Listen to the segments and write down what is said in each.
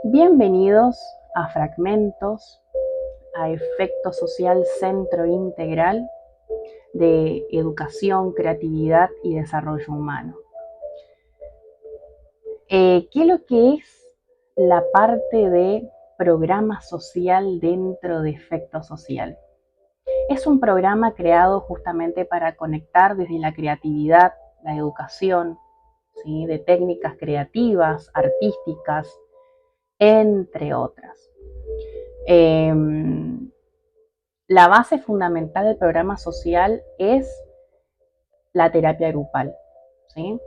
Bienvenidos a Fragmentos, a Efecto Social Centro Integral de Educación, Creatividad y Desarrollo Humano. ¿Qué es lo que es la parte de programa social dentro de Efecto Social? Es un programa creado justamente para conectar desde la creatividad, la educación, ¿sí?, de técnicas creativas, artísticas, entre otras. La base fundamental del programa social es la terapia grupal, ¿sí?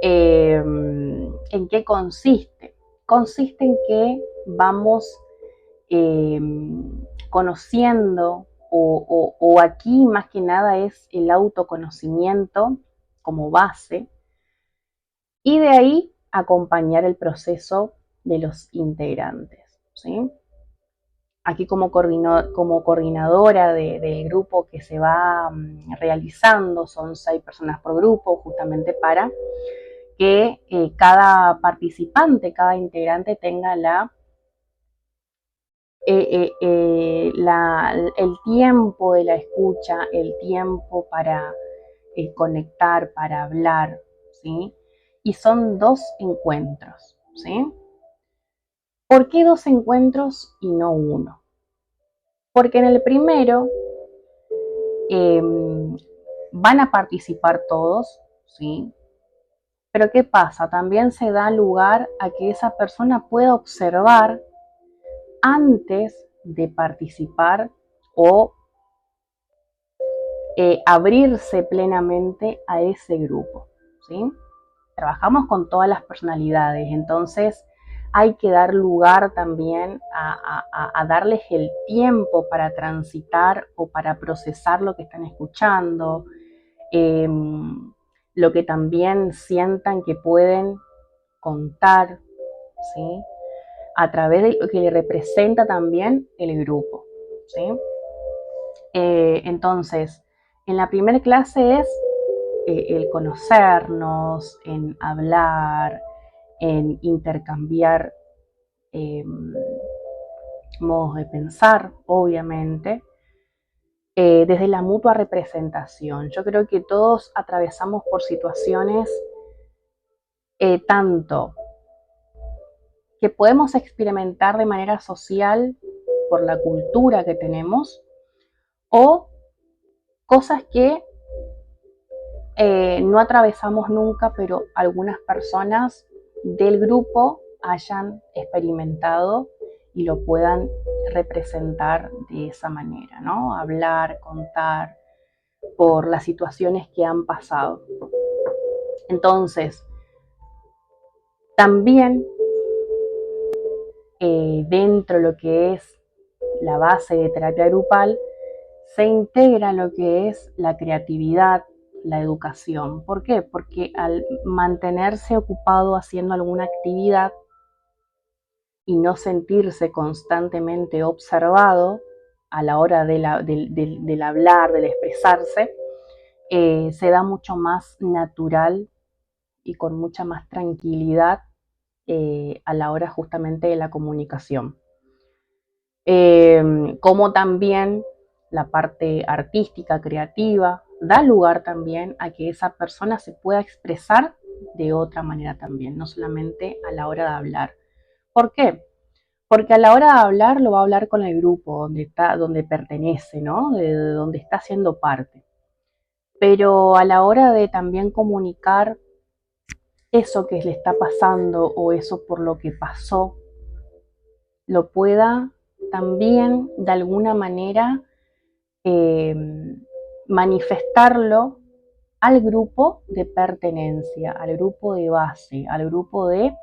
¿En qué consiste? Consiste en que vamos conociendo, o aquí más que nada es el autoconocimiento como base, y de ahí acompañar el proceso de los integrantes, ¿sí? Aquí como coordinadora del grupo que se va realizando, son 6 personas por grupo, justamente para que cada participante, cada integrante tenga el tiempo de la escucha, el tiempo para conectar, para hablar, ¿sí? Y son 2 encuentros, ¿sí? ¿Por qué 2 encuentros y no uno? Porque en el primero eh, van a participar todos, ¿sí? Pero ¿qué pasa? También se da lugar a que esa persona pueda observar antes de participar o abrirse plenamente a ese grupo, ¿sí? Trabajamos con todas las personalidades, entonces hay que dar lugar también a darles el tiempo para transitar o para procesar lo que están escuchando, eh, lo que también sientan que pueden contar, ¿sí?, a través de lo que le representa también el grupo, ¿sí? Entonces, en la primera clase es el conocernos, en hablar, en intercambiar eh, modos de pensar, obviamente, desde la mutua representación. Yo creo que todos atravesamos por situaciones tanto que podemos experimentar de manera social por la cultura que tenemos, o cosas que no atravesamos nunca, pero algunas personas del grupo hayan experimentado y lo puedan representar de esa manera, ¿no? Hablar, contar por las situaciones que han pasado. Entonces, también dentro de lo que es la base de terapia grupal, se integra lo que es la creatividad, la educación. ¿Por qué? Porque al mantenerse ocupado haciendo alguna actividad y no sentirse constantemente observado a la hora del hablar, del expresarse, se da mucho más natural y con mucha más tranquilidad a la hora justamente de la comunicación. Como también la parte artística, creativa, da lugar también a que esa persona se pueda expresar de otra manera también, no solamente a la hora de hablar. ¿Por qué? Porque a la hora de hablar lo va a hablar con el grupo donde está, donde pertenece, ¿no? De donde está siendo parte. Pero a la hora de también comunicar eso que le está pasando o eso por lo que pasó, lo pueda también de alguna manera eh, manifestarlo al grupo de pertenencia, al grupo de base, al grupo de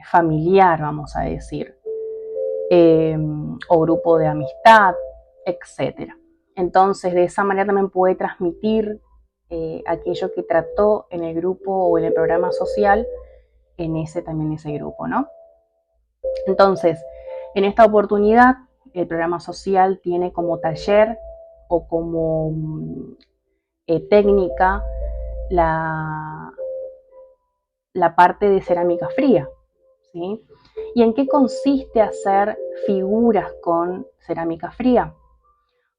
familiar, vamos a decir, o grupo de amistad, etcétera. Entonces, de esa manera también puede transmitir aquello que trató en el grupo o en el programa social, en ese grupo, ¿no? Entonces, en esta oportunidad, el programa social tiene como taller o como técnica la parte de cerámica fría, ¿sí? ¿Y en qué consiste hacer figuras con cerámica fría?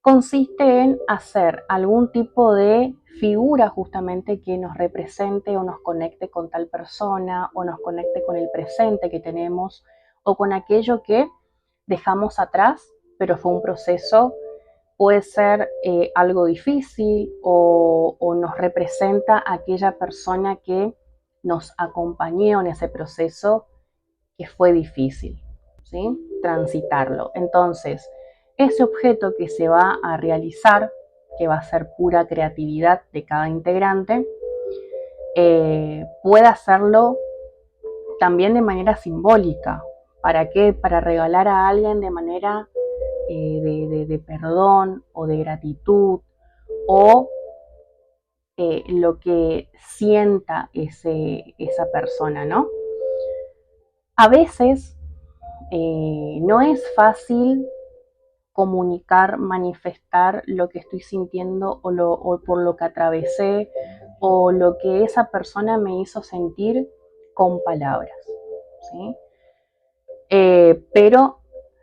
Consiste en hacer algún tipo de figura justamente que nos represente o nos conecte con tal persona o nos conecte con el presente que tenemos o con aquello que dejamos atrás, pero fue un proceso, puede ser algo difícil o nos representa a aquella persona que nos acompañó en ese proceso que fue difícil, ¿sí? Transitarlo. Entonces, ese objeto que se va a realizar, que va a ser pura creatividad de cada integrante, puede hacerlo también de manera simbólica. ¿Para qué? Para regalar a alguien de manera de perdón o de gratitud o lo que sienta esa persona, ¿no? A veces no es fácil comunicar, manifestar lo que estoy sintiendo o por lo que atravesé o lo que esa persona me hizo sentir con palabras, ¿sí? Pero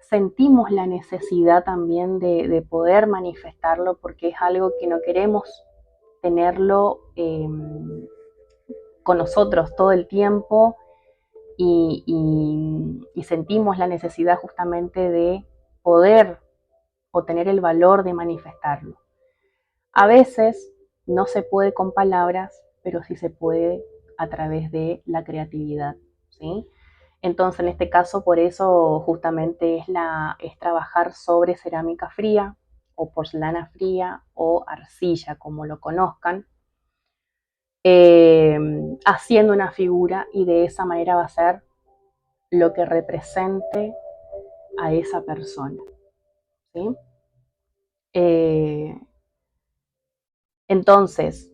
sentimos la necesidad también de poder manifestarlo porque es algo que no queremos tenerlo con nosotros todo el tiempo y sentimos la necesidad justamente de poder o tener el valor de manifestarlo. A veces no se puede con palabras, pero sí se puede a través de la creatividad, ¿sí? Entonces, en este caso, por eso justamente es trabajar sobre cerámica fría o porcelana fría o arcilla, como lo conozcan, haciendo una figura y de esa manera va a ser lo que represente a esa persona, ¿sí? Eh, entonces,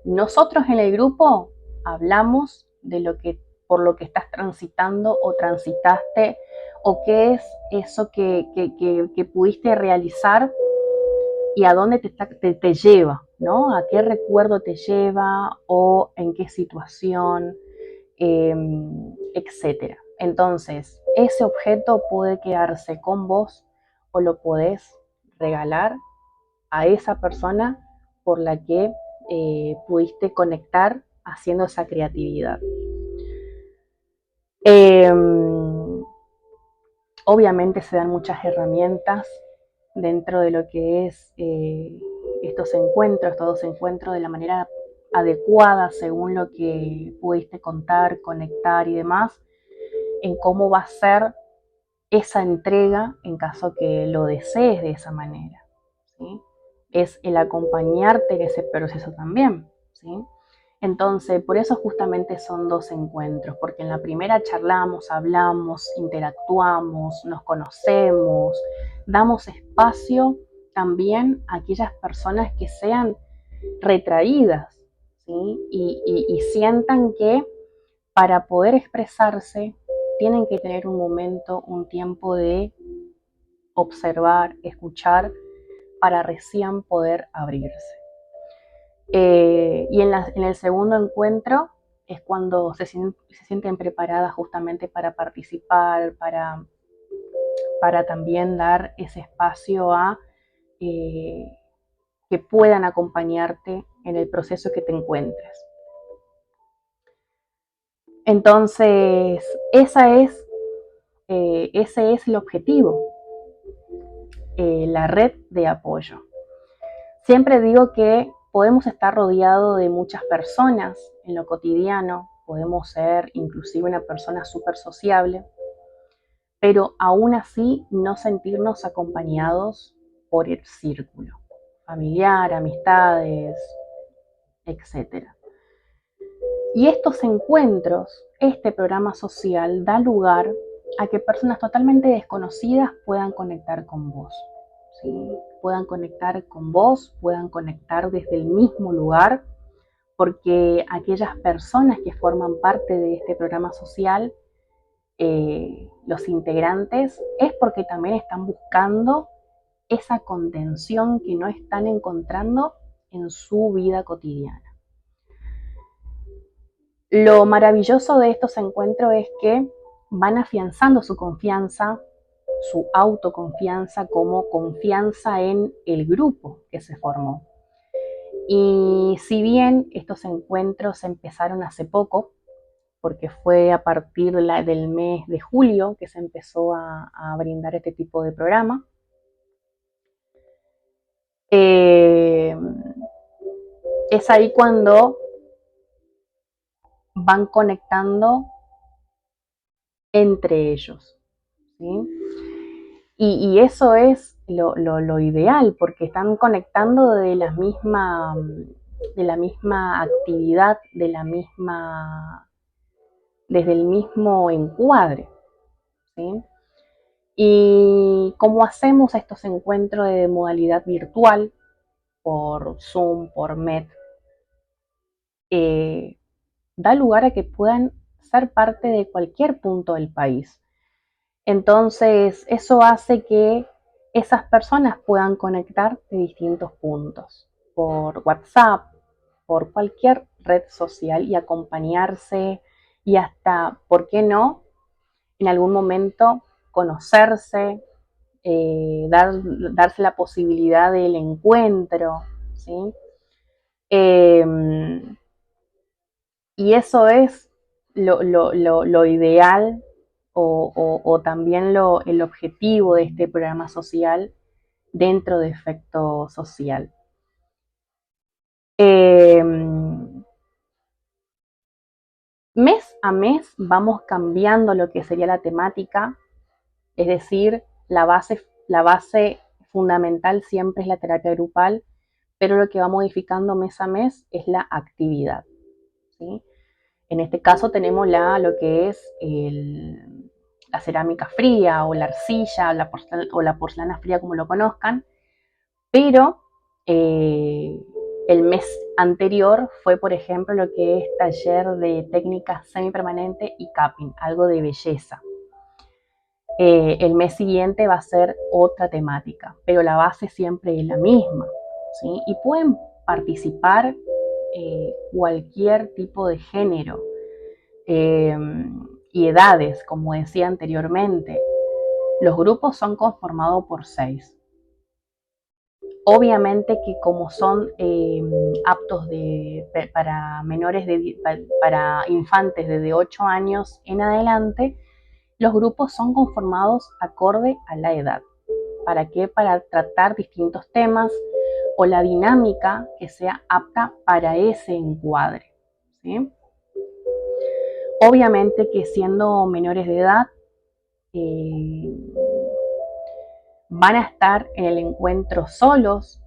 nosotros en el grupo hablamos de lo que, por lo que estás transitando o transitaste o qué es eso que pudiste realizar y a dónde te lleva, ¿no? A qué recuerdo te lleva o en qué situación, etcétera. Entonces, ese objeto puede quedarse con vos o lo podés regalar a esa persona por la que pudiste conectar haciendo esa creatividad. Eh, Obviamente se dan muchas herramientas dentro de lo que es estos encuentros, todos encuentros de la manera adecuada según lo que pudiste contar, conectar y demás, en cómo va a ser esa entrega en caso que lo desees de esa manera, ¿sí? Es el acompañarte en ese proceso también, ¿sí? Entonces, por eso justamente son dos encuentros, porque en la primera charlamos, hablamos, interactuamos, nos conocemos, damos espacio también a aquellas personas que sean retraídas, ¿sí? Y sientan que para poder expresarse tienen que tener un momento, un tiempo de observar, escuchar, para recién poder abrirse. En el segundo encuentro es cuando se sienten preparadas justamente para participar, para también dar ese espacio a eh, que puedan acompañarte en el proceso que te encuentres. Entonces, ese es el objetivo, la red de apoyo. Siempre digo que podemos estar rodeados de muchas personas en lo cotidiano, podemos ser inclusive una persona súper sociable, pero aún así no sentirnos acompañados por el círculo familiar, amistades, etcétera. Y estos encuentros, este programa social da lugar a que personas totalmente desconocidas puedan conectar con vos, ¿sí? Puedan conectar con vos, puedan conectar desde el mismo lugar, porque aquellas personas que forman parte de este programa social, los integrantes, es porque también están buscando esa contención que no están encontrando en su vida cotidiana. Lo maravilloso de estos encuentros es que van afianzando su confianza, su autoconfianza como confianza en el grupo que se formó. Y si bien estos encuentros empezaron hace poco, porque fue a partir del mes de julio que se empezó a brindar este tipo de programa, es ahí cuando van conectando entre ellos, ¿sí? Y eso es lo ideal, porque están conectando de la misma actividad, desde el mismo encuadre, ¿sí? Y como hacemos estos encuentros de modalidad virtual, por Zoom, por Met, eh, da lugar a que puedan ser parte de cualquier punto del país. Entonces, eso hace que esas personas puedan conectar de distintos puntos, por WhatsApp, por cualquier red social y acompañarse y hasta, ¿por qué no?, en algún momento conocerse, darse la posibilidad del encuentro, ¿sí? Eh, y eso es lo ideal o también el objetivo de este programa social dentro de Efecto Social. Mes a mes vamos cambiando lo que sería la temática, es decir, la base fundamental siempre es la terapia grupal, pero lo que va modificando mes a mes es la actividad, ¿sí? En este caso tenemos lo que es la cerámica fría o la arcilla o la porcelana fría, como lo conozcan, pero el mes anterior fue, por ejemplo, lo que es taller de técnica semipermanente y capping, algo de belleza. El mes siguiente va a ser otra temática, pero la base siempre es la misma, ¿sí? Y pueden participar cualquier tipo de género y edades, como decía anteriormente. Los grupos son conformados por 6. Obviamente que como son aptos para menores para infantes desde 8 años en adelante, los grupos son conformados acorde a la edad. ¿Para qué? Para tratar distintos temas o la dinámica que sea apta para ese encuadre, ¿sí? Obviamente que siendo menores de edad, van a estar en el encuentro solos,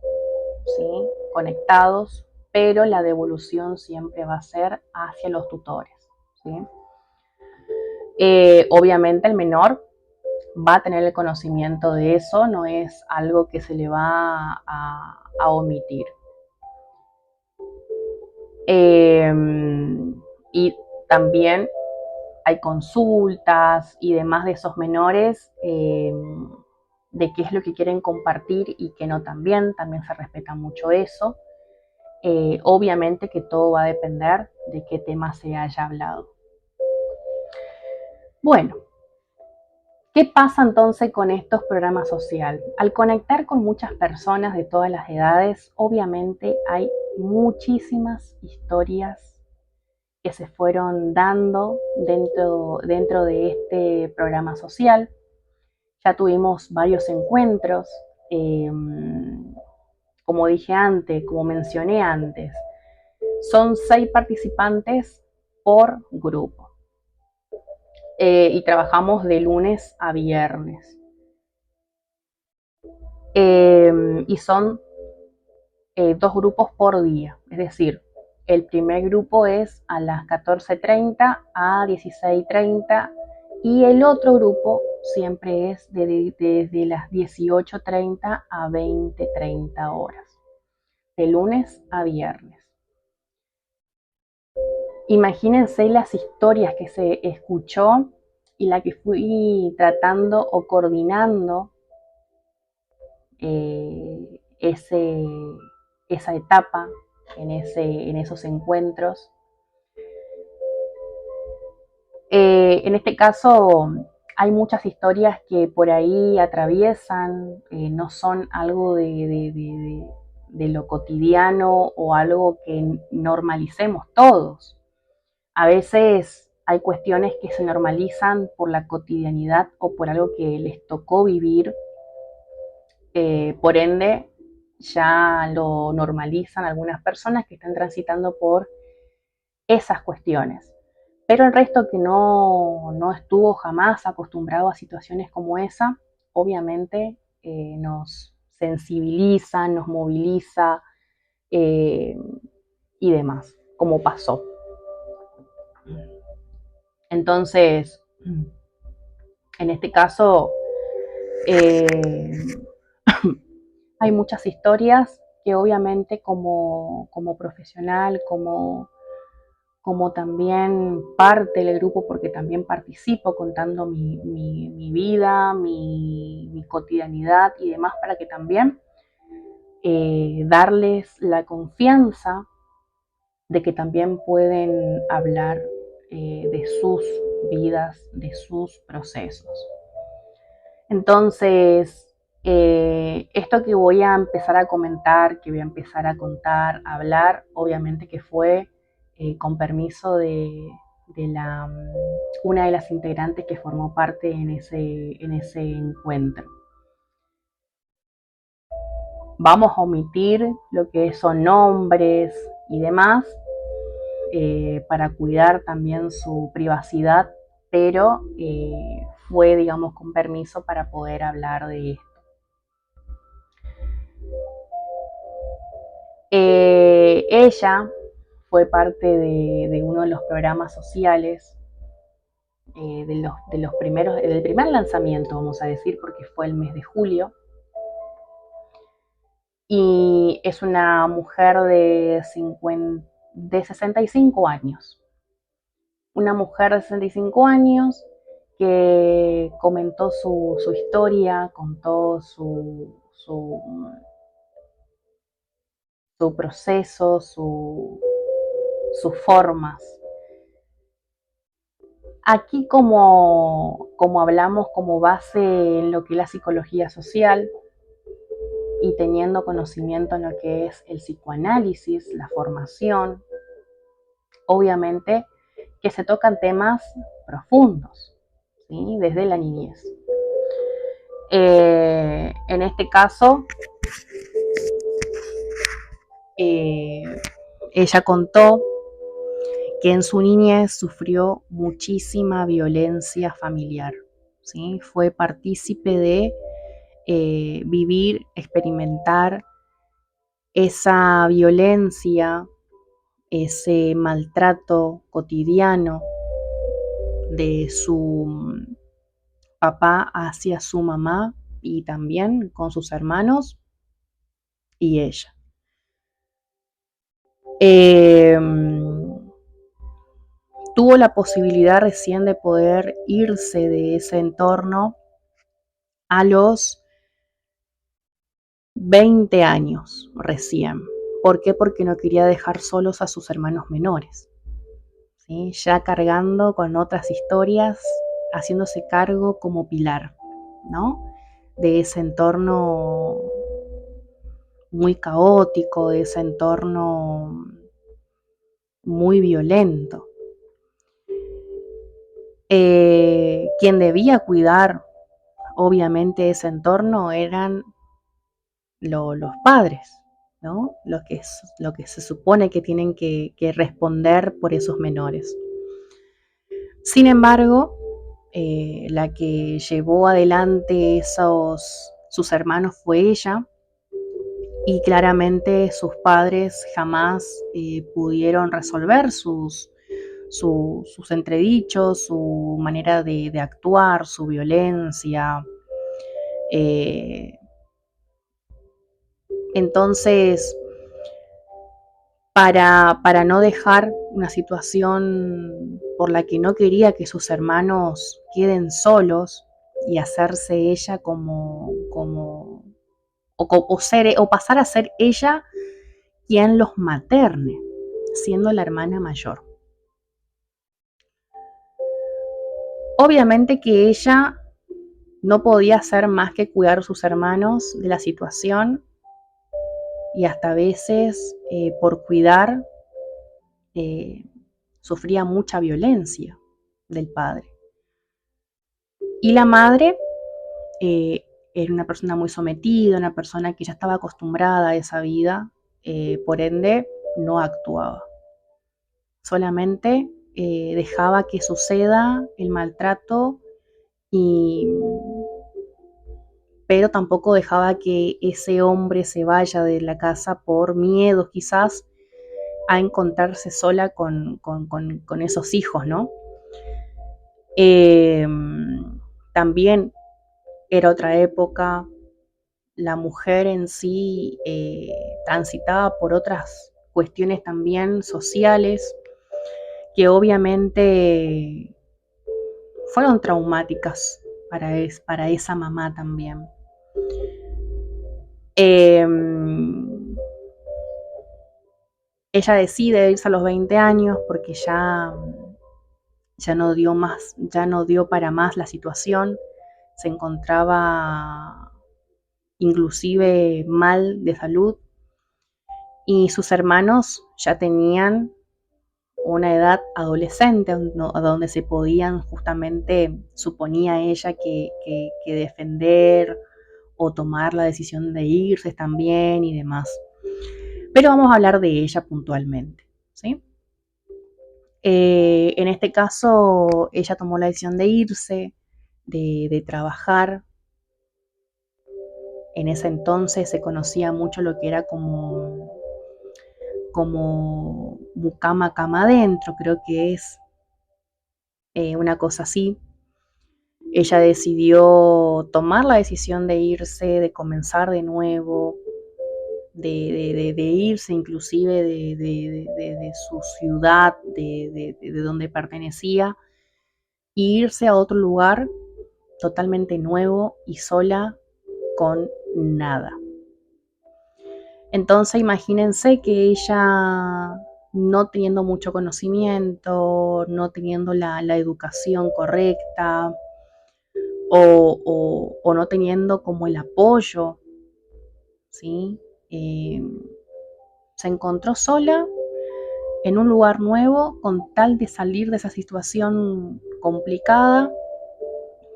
¿sí?, conectados, pero la devolución siempre va a ser hacia los tutores, ¿sí? Obviamente el menor va a tener el conocimiento de eso, no es algo que se le va a omitir. Y también hay consultas y demás de esos menores, de qué es lo que quieren compartir y qué no también se respeta mucho eso. Obviamente que todo va a depender de qué tema se haya hablado. Bueno, ¿qué pasa entonces con estos programas sociales? Al conectar con muchas personas de todas las edades, obviamente hay muchísimas historias que se fueron dando dentro de este programa social. Ya tuvimos varios encuentros, como dije antes, como mencioné antes, son 6 participantes por grupo. Y trabajamos de lunes a viernes. Y son 2 grupos por día, es decir, el primer grupo es a las 14:30 a 16:30 y el otro grupo siempre es desde las 18:30 a 20:30 horas, de lunes a viernes. Imagínense las historias que se escuchó y la que fui tratando o coordinando esa etapa en esos encuentros. En este caso, hay muchas historias que por ahí atraviesan, no son algo de lo cotidiano o algo que normalicemos todos. A veces hay cuestiones que se normalizan por la cotidianidad o por algo que les tocó vivir, por ende ya lo normalizan algunas personas que están transitando por esas cuestiones. Pero el resto que no estuvo jamás acostumbrado a situaciones como esa, obviamente nos sensibiliza, nos moviliza eh, y demás, como pasó. Entonces, en este caso, eh, hay muchas historias que obviamente como profesional, como también parte del grupo, porque también participo contando mi vida, mi cotidianidad y demás, para que también darles la confianza de que también pueden hablar de sus vidas, de sus procesos. Entonces, esto que voy a empezar a comentar, que voy a empezar a contar, a hablar, obviamente que fue con permiso de una de las integrantes que formó parte en ese encuentro. Vamos a omitir lo que son nombres y demás para cuidar también su privacidad, pero fue, digamos, con permiso para poder hablar de esto. Ella fue parte de uno de los programas sociales, de los primeros, del primer lanzamiento, vamos a decir, porque fue el mes de julio. Y es una mujer de 65 años. Una mujer de 65 años que comentó su historia, contó su proceso, sus formas. Aquí como hablamos como base en lo que es la psicología social y teniendo conocimiento en lo que es el psicoanálisis, la formación, obviamente que se tocan temas profundos, ¿sí? Desde la niñez. En este caso, eh, ella contó que en su niñez sufrió muchísima violencia familiar, ¿sí? Fue partícipe de vivir, experimentar esa violencia, ese maltrato cotidiano de su papá hacia su mamá y también con sus hermanos y ella. Eh, Tuvo la posibilidad recién de poder irse de ese entorno a los 20 años recién. ¿Por qué? Porque no quería dejar solos a sus hermanos menores, ¿sí? Ya cargando con otras historias, haciéndose cargo como pilar, ¿no? De ese entorno muy caótico, de ese entorno muy violento. Quien debía cuidar, obviamente, ese entorno eran los padres, ¿no? Lo que se supone que tienen que responder por esos menores. Sin embargo, la que llevó adelante sus hermanos fue ella, y claramente sus padres jamás pudieron resolver sus entredichos, su manera de actuar, su violencia. Eh, entonces, para no dejar una situación por la que no quería que sus hermanos queden solos y hacerse ella o pasar a ser ella quien los materne, siendo la hermana mayor. Obviamente que ella no podía hacer más que cuidar a sus hermanos de la situación y hasta a veces por cuidar eh, sufría mucha violencia del padre. Y la madre eh, era una persona muy sometida, una persona que ya estaba acostumbrada a esa vida, por ende no actuaba. Solamente dejaba que suceda el maltrato, y, pero tampoco dejaba que ese hombre se vaya de la casa por miedo quizás a encontrarse sola con esos hijos, ¿no? Eh, También era otra época, la mujer en sí transitaba por otras cuestiones también sociales que obviamente fueron traumáticas para esa mamá también. Eh, Ella decide irse a los 20 años porque ya no dio más, ya no dio para más la situación, se encontraba inclusive mal de salud y sus hermanos ya tenían una edad adolescente donde se podían justamente, suponía ella, que defender o tomar la decisión de irse también y demás. Pero vamos a hablar de ella puntualmente, ¿sí? En este caso, ella tomó la decisión de irse, de trabajar. En ese entonces se conocía mucho lo que era como mucama cama adentro, creo que es una cosa así. Ella decidió tomar la decisión de irse, de comenzar de nuevo, de irse inclusive de su ciudad, de donde pertenecía, e irse a otro lugar totalmente nuevo y sola, con nada. Entonces imagínense que ella, no teniendo mucho conocimiento, no teniendo la educación correcta, o no teniendo como el apoyo, ¿sí? Eh, Se encontró sola en un lugar nuevo con tal de salir de esa situación complicada,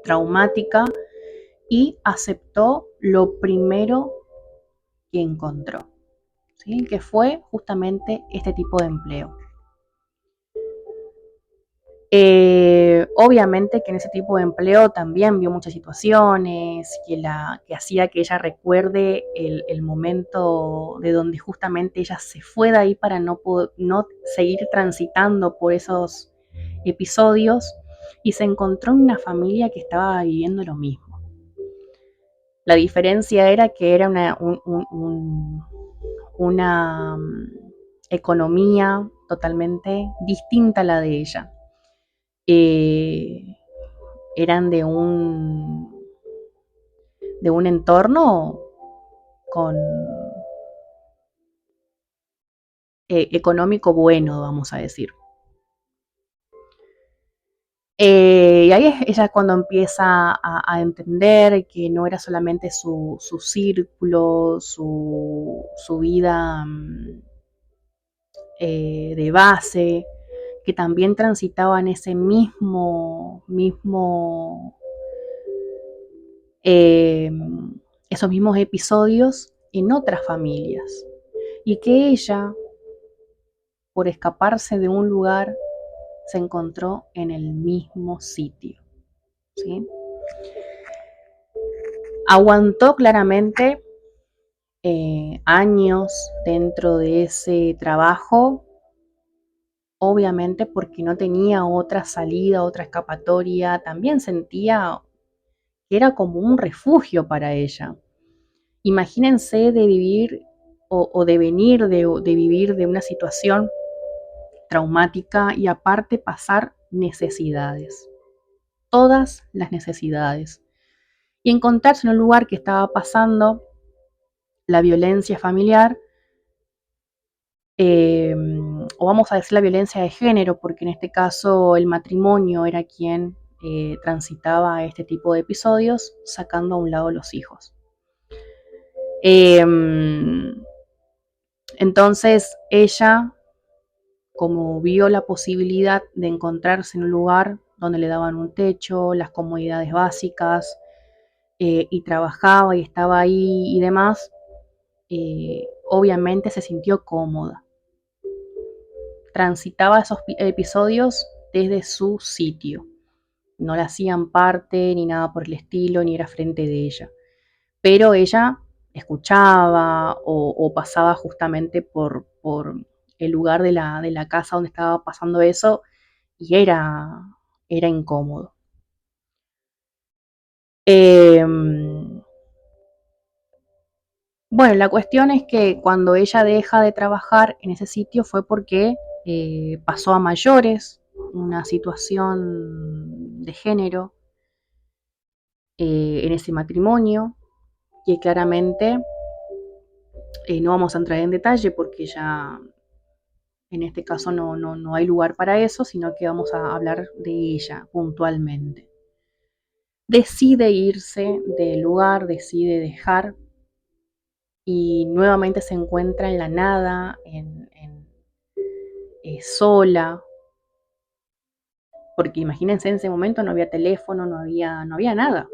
traumática, y aceptó lo primero que encontró, ¿sí? Que fue justamente este tipo de empleo. Obviamente que en ese tipo de empleo también vio muchas situaciones que hacía que ella recuerde el momento de donde justamente ella se fue de ahí para no seguir transitando por esos episodios, y se encontró en una familia que estaba viviendo lo mismo. La diferencia era que era una economía totalmente distinta a la de ella. Eran de un entorno con económico bueno, vamos a decir. Y ahí ella es cuando empieza a entender que no era solamente su círculo, su vida de base, que también transitaban ese eh, esos mismos episodios en otras familias, y que ella, por escaparse de un lugar, se encontró en el mismo sitio, ¿sí? Aguantó claramente años dentro de ese trabajo, obviamente porque no tenía otra salida, otra escapatoria. También sentía que era como un refugio para ella. Imagínense de vivir o de venir de vivir de una situación traumática y aparte pasar necesidades, todas las necesidades, y encontrarse en un lugar que estaba pasando la violencia familiar, o vamos a decir la violencia de género, porque en este caso el matrimonio era quien transitaba este tipo de episodios, sacando a un lado los hijos. Entonces ella, como vio la posibilidad de encontrarse en un lugar donde le daban un techo, las comodidades básicas, y trabajaba y estaba ahí y demás, obviamente se sintió cómoda. Transitaba esos episodios desde su sitio. No le hacían parte ni nada por el estilo, ni era frente de ella. Pero ella escuchaba o pasaba justamente por el lugar de la casa donde estaba pasando eso y era incómodo. Bueno, la cuestión es que cuando ella deja de trabajar en ese sitio fue porque pasó a mayores, una situación de género en ese matrimonio, que claramente no vamos a entrar en detalle porque ya en este caso no hay lugar para eso, sino que vamos a hablar de ella puntualmente. Decide irse del lugar, decide dejar y nuevamente se encuentra en la nada, sola, porque imagínense, en ese momento no había teléfono, no había nada.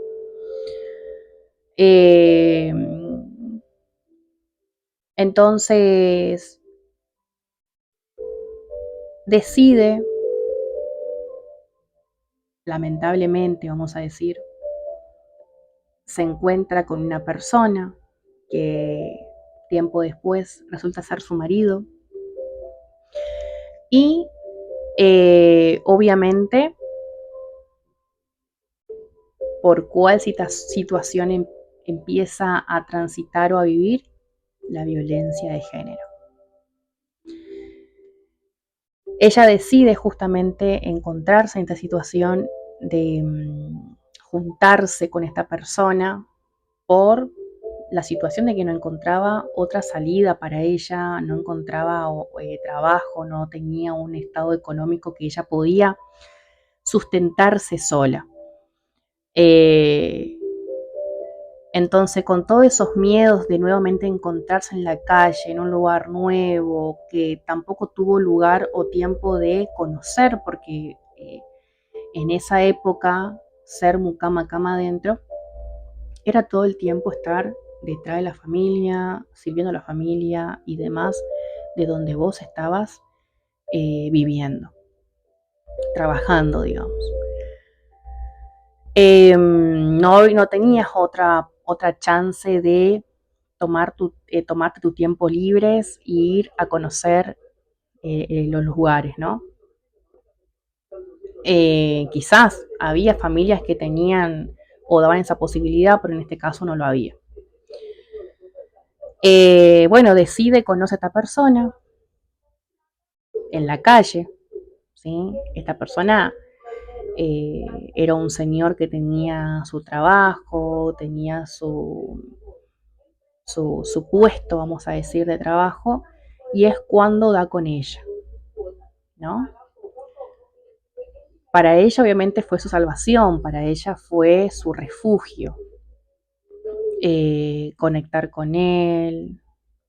Entonces decide, lamentablemente vamos a decir, se encuentra con una persona que tiempo después resulta ser su marido y obviamente por cuál situación empieza a transitar o a vivir la violencia de género. Ella decide justamente encontrarse en esta situación de juntarse con esta persona por la situación de que no encontraba otra salida para ella, no encontraba trabajo, no tenía un estado económico que ella podía sustentarse sola. Entonces, con todos esos miedos de nuevamente encontrarse en la calle, en un lugar nuevo, que tampoco tuvo lugar o tiempo de conocer, porque en esa época ser mucama cama adentro era todo el tiempo estar detrás de la familia, sirviendo a la familia y demás, de donde vos estabas viviendo, trabajando, digamos. No tenías otra chance de tomarte tu tiempo libres e ir a conocer los lugares, ¿no? Quizás había familias que tenían o daban esa posibilidad, pero en este caso no lo había. Bueno, decide, conoce a esta persona en la calle, ¿sí? Esta persona era un señor que tenía su trabajo, tenía su puesto, vamos a decir, de trabajo, y es cuando da con ella, ¿no? Para ella obviamente fue su salvación, para ella fue su refugio, conectar con él,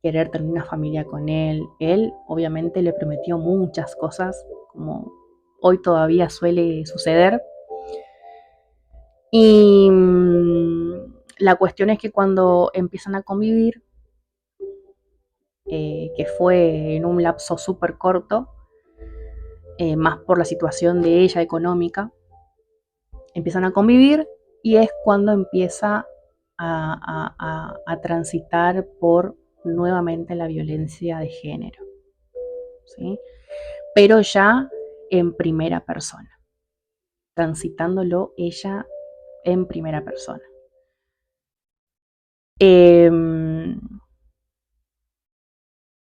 querer tener una familia con él. Él obviamente le prometió muchas cosas, como hoy todavía suele suceder. Y la cuestión es que cuando empiezan a convivir, que fue en un lapso súper corto, más por la situación de ella económica, empiezan a convivir y es cuando empieza a transitar por nuevamente la violencia de género, ¿sí? Pero ya en primera persona, transitándolo ella en primera persona.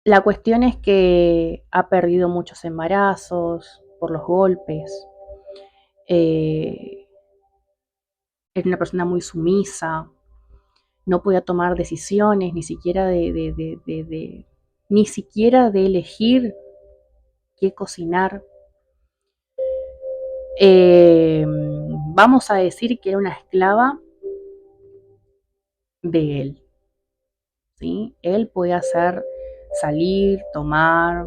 La cuestión es que ha perdido muchos embarazos por los golpes. Era una persona muy sumisa, no podía tomar decisiones, ni siquiera ni siquiera de elegir qué cocinar. vamos a decir que era una esclava de él, ¿sí? Él podía hacer salir, tomar,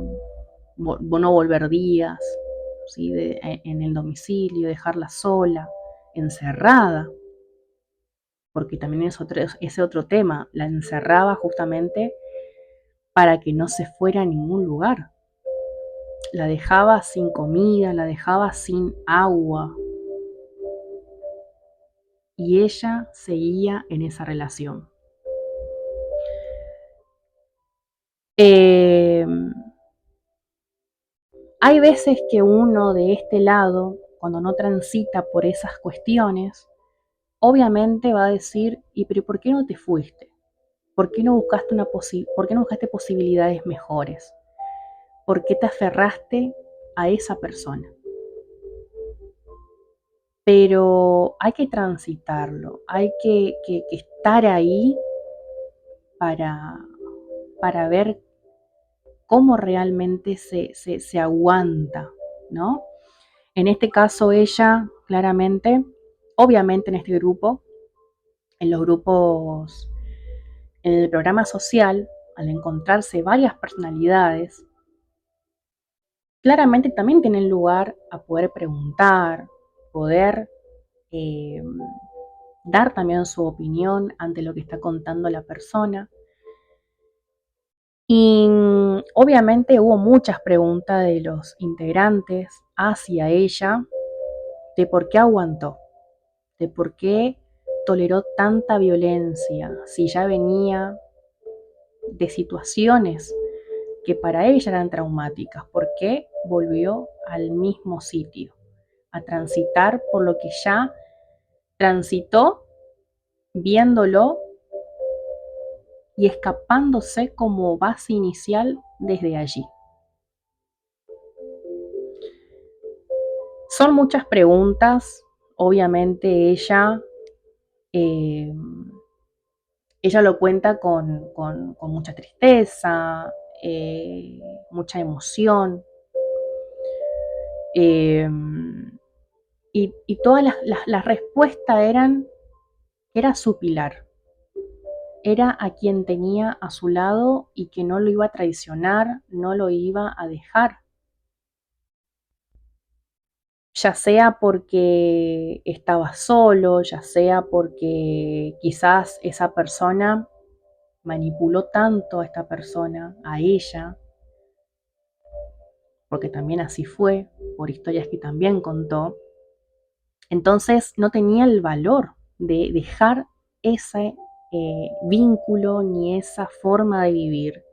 no volver días, ¿sí? En el domicilio, dejarla sola, encerrada, porque también es ese otro tema, la encerraba justamente para que no se fuera a ningún lugar. La dejaba sin comida, la dejaba sin agua, y ella seguía en esa relación. Eh, Hay veces que uno de este lado, cuando no transita por esas cuestiones, obviamente va a decir, ¿y pero por qué no te fuiste? ¿Por qué no buscaste por qué no buscaste posibilidades mejores? ¿Por qué te aferraste a esa persona? Pero hay que transitarlo, hay que estar ahí para, para ver cómo realmente se aguanta, ¿no? En este caso ella, claramente, obviamente en este grupo, en los grupos, en el programa social, al encontrarse varias personalidades, claramente también tienen lugar a poder preguntar, poder eh, dar también su opinión ante lo que está contando la persona. Y obviamente hubo muchas preguntas de los integrantes hacia ella de por qué aguantó, de por qué toleró tanta violencia, si ya venía de situaciones que para ella eran traumáticas, por qué volvió al mismo sitio, a transitar por lo que ya transitó viéndolo y escapándose como base inicial desde allí. Son muchas preguntas, obviamente eh, ella lo cuenta con mucha tristeza, mucha emoción, eh, y todas las respuestas eran que era su pilar, era a quien tenía a su lado y que no lo iba a traicionar, no lo iba a dejar, ya sea porque estaba solo, ya sea porque quizás esa persona manipuló tanto a esta persona, a ella, porque también así fue, por historias que también contó. Entonces no tenía el valor de dejar ese vínculo ni esa forma de vivir.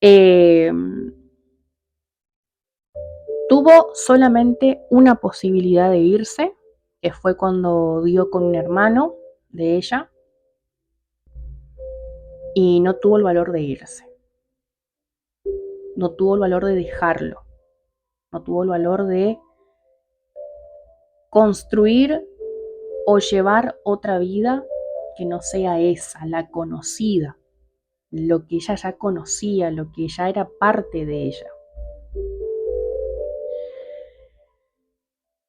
Eh, Tuvo solamente una posibilidad de irse, que fue cuando dio con un hermano de ella, y no tuvo el valor de irse, no tuvo el valor de dejarlo, no tuvo el valor de construir o llevar otra vida que no sea esa, la conocida, lo que ella ya conocía, lo que ya era parte de ella.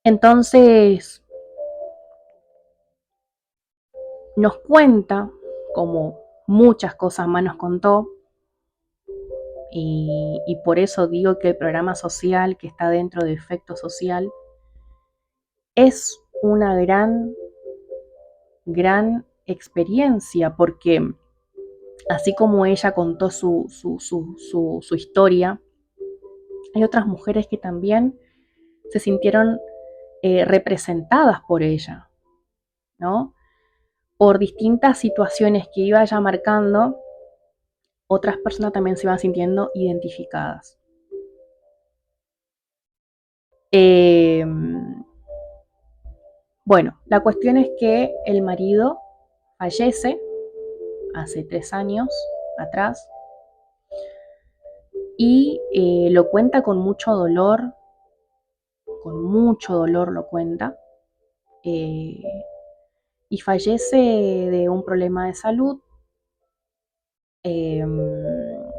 Entonces, nos cuenta, como muchas cosas más nos contó, y por eso digo que el programa social que está dentro de Efecto Social es una gran experiencia, porque así como ella contó su historia, hay otras mujeres que también se sintieron representadas por ella, ¿no? Por distintas situaciones que iba ya marcando, otras personas también se iban sintiendo identificadas. Eh, bueno, la cuestión es que el marido fallece hace 3 años atrás y lo cuenta con mucho dolor lo cuenta, eh, y fallece de un problema de salud.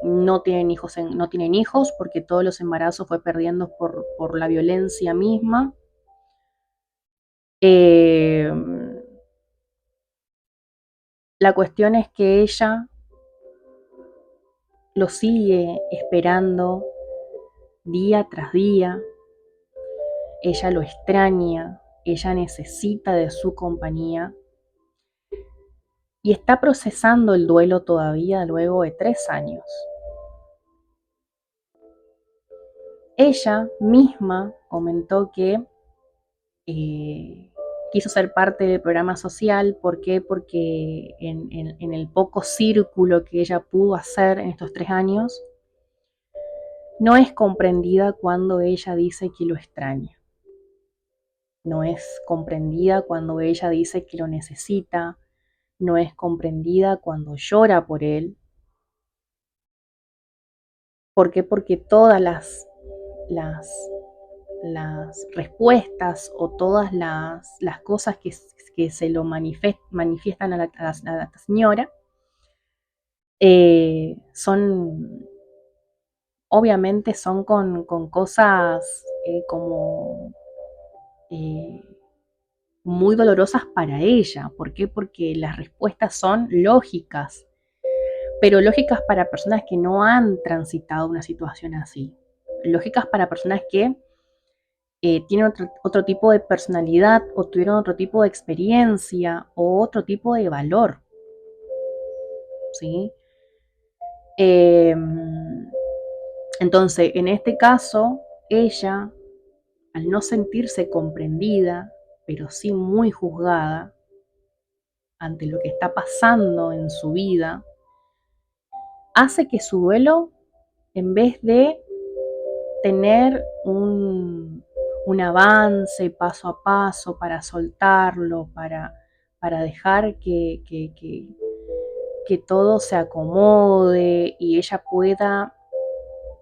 No tienen hijos porque todos los embarazos fue perdiendo por la violencia misma. Eh, la cuestión es que ella lo sigue esperando día tras día, ella lo extraña, ella necesita de su compañía y está procesando el duelo todavía luego de 3 años. Ella misma comentó que quiso ser parte del programa social. ¿Por qué? Porque en el poco círculo que ella pudo hacer en estos 3 años, no es comprendida cuando ella dice que lo extraña. No es comprendida cuando ella dice que lo necesita. No es comprendida cuando llora por él. ¿Por qué? Porque todas las respuestas o todas las cosas que se lo manifiestan a la señora son, obviamente son con cosas como eh, muy dolorosas para ella. ¿Por qué? Porque las respuestas son lógicas, pero lógicas para personas que no han transitado una situación así. Lógicas para personas que tienen otro tipo de personalidad o tuvieron otro tipo de experiencia o otro tipo de valor, ¿sí? Eh, entonces, en este caso, ella, al no sentirse comprendida, pero sí muy juzgada ante lo que está pasando en su vida, hace que su duelo, en vez de tener un avance paso a paso para soltarlo, para dejar que todo se acomode y ella pueda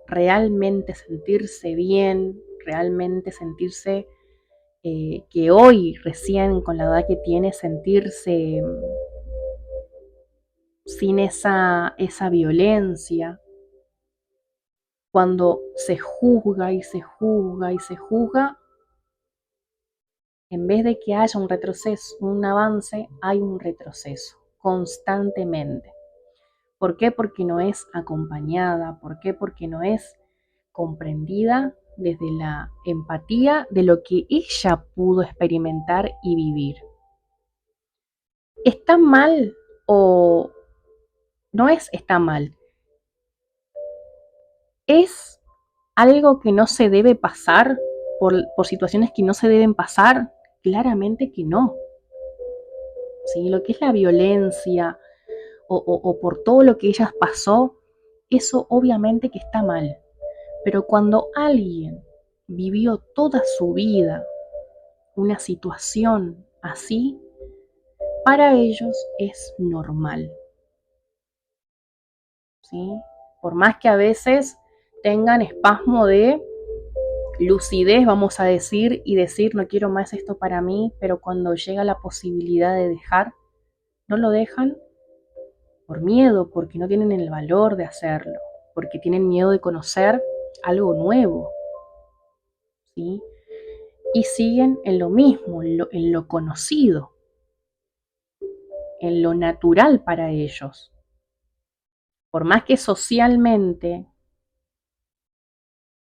realmente sentirse bien, realmente sentirse que hoy, recién con la edad que tiene, sentirse sin esa violencia. Cuando se juzga y se juzga y se juzga, en vez de que haya un retroceso, un avance, hay un retroceso constantemente. ¿Por qué? Porque no es acompañada. ¿Por qué? Porque no es comprendida desde la empatía de lo que ella pudo experimentar y vivir. ¿Está mal o no es está mal? ¿Es algo que no se debe pasar por situaciones que no se deben pasar? Claramente que no. ¿Sí? Lo que es la violencia o por todo lo que ella pasó, eso obviamente que está mal. Pero cuando alguien vivió toda su vida una situación así, para ellos es normal, ¿sí? Por más que a veces tengan espasmo de lucidez, vamos a decir, y decir no quiero más esto para mí, pero cuando llega la posibilidad de dejar, no lo dejan por miedo, porque no tienen el valor de hacerlo, porque tienen miedo de conocer algo nuevo, ¿sí? Y siguen en lo mismo, en lo conocido, en lo natural para ellos. Por más que socialmente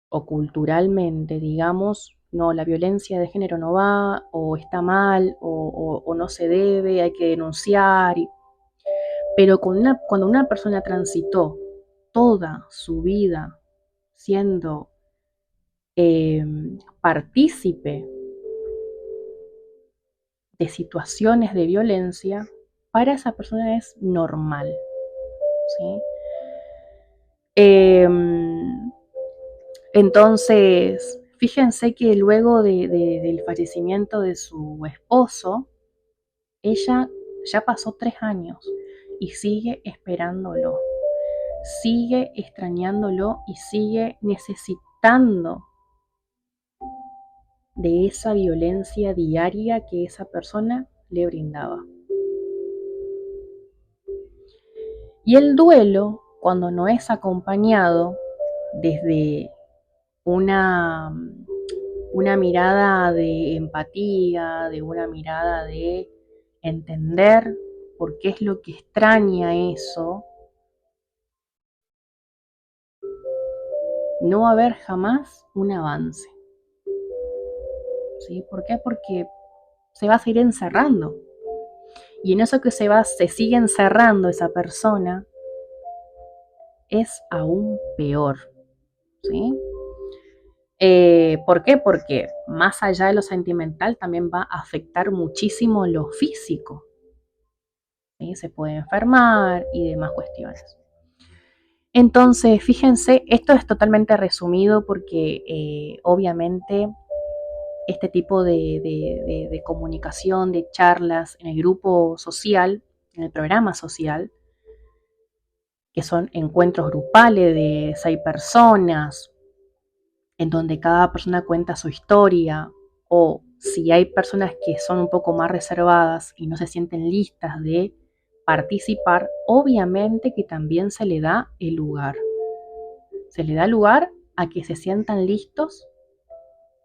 o culturalmente digamos, no, la violencia de género no va, o está mal, o no se debe, hay que denunciar. Pero cuando una persona transitó toda su vida siendo eh, partícipe de situaciones de violencia, para esa persona es normal, ¿sí? Eh, entonces, fíjense que luego del fallecimiento de su esposo, ella ya pasó 3 años y sigue esperándolo, sigue extrañándolo y sigue necesitando de esa violencia diaria que esa persona le brindaba. Y el duelo, cuando no es acompañado desde una una mirada de empatía, de una mirada de entender por qué es lo que extraña eso, no va a haber jamás un avance. ¿Sí? ¿Por qué? Porque se va a seguir encerrando. Y en eso que se sigue encerrando esa persona, es aún peor. ¿Sí? ¿Por qué? Porque más allá de lo sentimental también va a afectar muchísimo lo físico. ¿Sí? Se puede enfermar y demás cuestiones. Entonces, fíjense, esto es totalmente resumido porque obviamente este tipo de comunicación, de charlas en el grupo social, en el programa social, que son encuentros grupales de 6 personas, en donde cada persona cuenta su historia, o si hay personas que son un poco más reservadas y no se sienten listas de participar, obviamente que también se le da el lugar. Se le da lugar a que se sientan listos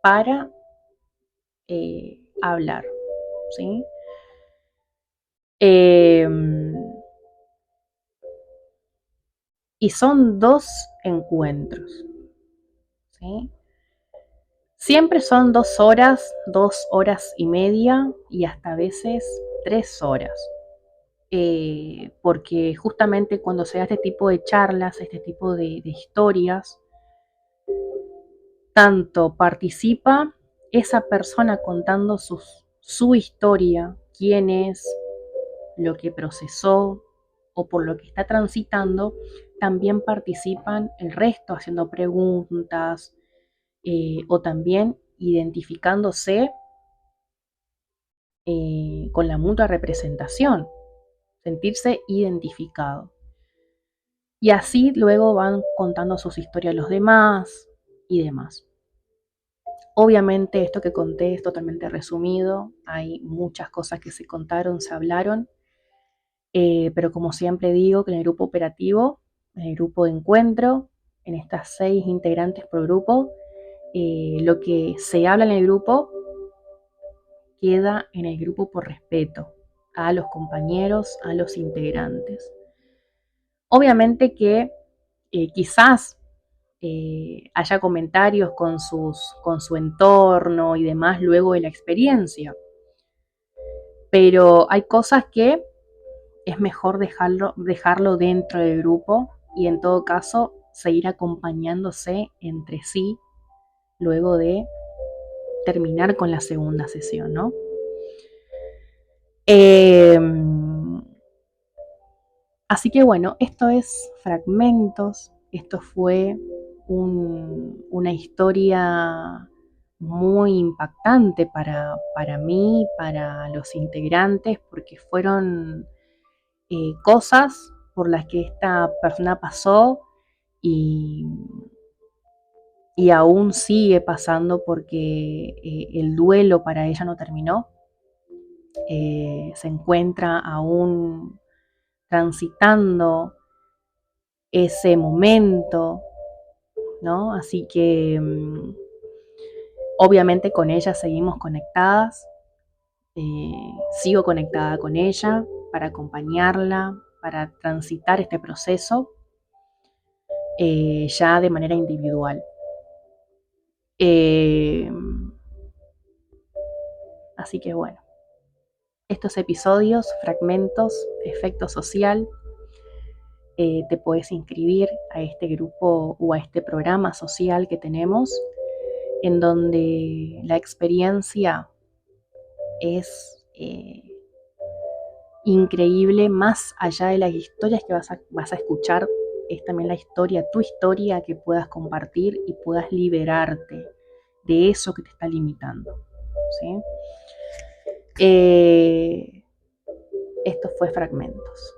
para hablar, ¿sí? Eh, y son 2 encuentros, ¿sí? Siempre son 2 horas y media y hasta a veces 3 horas. Porque justamente cuando se da este tipo de charlas, este tipo de historias, tanto participa esa persona contando su historia, quién es, lo que procesó o por lo que está transitando, también participan el resto haciendo preguntas o también identificándose con la mutua representación, sentirse identificado. Y así luego van contando sus historias a los demás y demás. Obviamente esto que conté es totalmente resumido, hay muchas cosas que se contaron, se hablaron, pero como siempre digo, que en el grupo operativo, en el grupo de encuentro, en estas 6 integrantes por grupo, lo que se habla en el grupo queda en el grupo por respeto a los compañeros, a los integrantes. Obviamente que quizás haya comentarios con su entorno y demás luego de la experiencia, pero hay cosas que es mejor dejarlo dentro del grupo y en todo caso seguir acompañándose entre sí luego de terminar con la segunda sesión, ¿no? Así que bueno, esto es Fragmentos, esto fue una historia muy impactante para mí, para los integrantes, porque fueron cosas por las que esta persona pasó y, y aún sigue pasando porque el duelo para ella no terminó. Se encuentra aún transitando ese momento, ¿no? Así que obviamente con ella seguimos conectadas, sigo conectada con ella para acompañarla, para transitar este proceso ya de manera individual. Eh, Así que bueno, estos episodios, fragmentos, efecto social, te puedes inscribir a este grupo o a este programa social que tenemos, en donde la experiencia es increíble, más allá de las historias que vas a escuchar, es también la historia, tu historia que puedas compartir y puedas liberarte de eso que te está limitando, ¿sí? Esto fue Fragmentos.